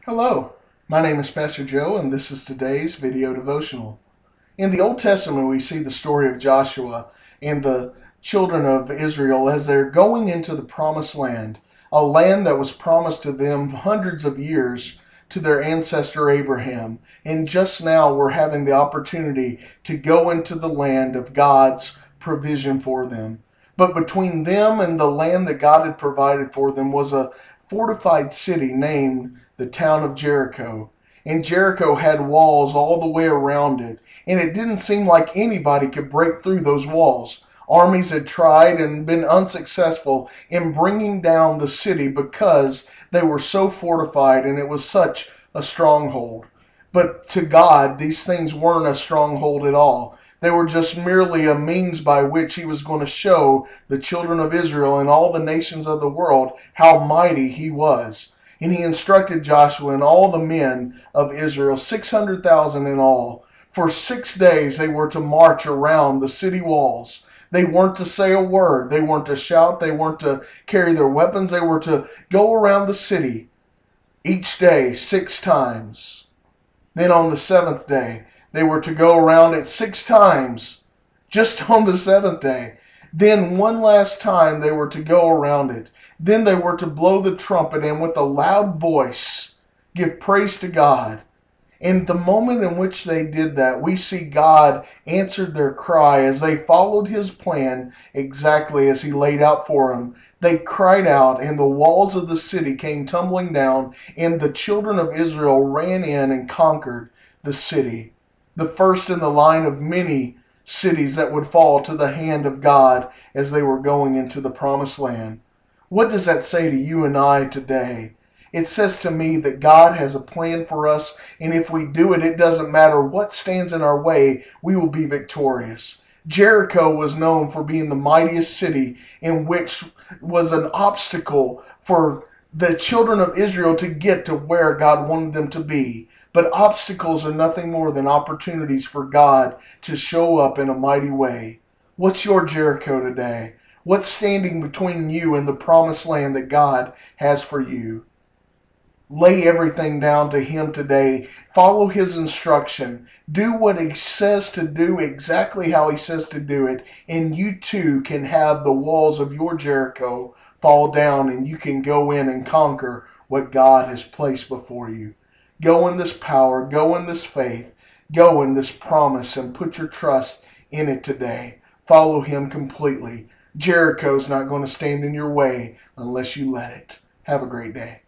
Hello, my name is Pastor Joe, and this is today's video devotional. In the Old Testament, we see the story of Joshua and the children of Israel as they're going into the promised land, a land that was promised to them hundreds of years to their ancestor Abraham. And just now we're having the opportunity to go into the land of God's provision for them. But between them and the land that God had provided for them was a fortified city named the town of Jericho. And Jericho had walls all the way around it, and it didn't seem like anybody could break through those walls. Armies had tried and been unsuccessful in bringing down the city because they were so fortified and it was such a stronghold. But to God, these things weren't a stronghold at all. They were just merely a means by which He was going to show the children of Israel and all the nations of the world how mighty He was. And He instructed Joshua and all the men of Israel, 600,000 in all. For 6 days they were to march around the city walls. They weren't to say a word. They weren't to shout. They weren't to carry their weapons. They were to go around the city each day 6 times. Then on the 7th day, they were to go around it 6 times, just on the 7th day. Then one last time they were to go around it. Then they were to blow the trumpet and with a loud voice give praise to God. And the moment in which they did that, we see God answered their cry as they followed His plan exactly as He laid out for them. They cried out, and the walls of the city came tumbling down, and the children of Israel ran in and conquered the city. The first in the line of many cities that would fall to the hand of God as they were going into the promised land. What does that say to you and I today? It says to me that God has a plan for us, and if we do it, it doesn't matter what stands in our way, we will be victorious. Jericho was known for being the mightiest city, in which was an obstacle for the children of Israel to get to where God wanted them to be. But obstacles are nothing more than opportunities for God to show up in a mighty way. What's your Jericho today? What's standing between you and the promised land that God has for you? Lay everything down to Him today. Follow His instruction. Do what He says to do exactly how He says to do it. And you too can have the walls of your Jericho fall down, and you can go in and conquer what God has placed before you. Go in this power. Go in this faith. Go in this promise and put your trust in it today. Follow Him completely. Jericho's not going to stand in your way unless you let it. Have a great day.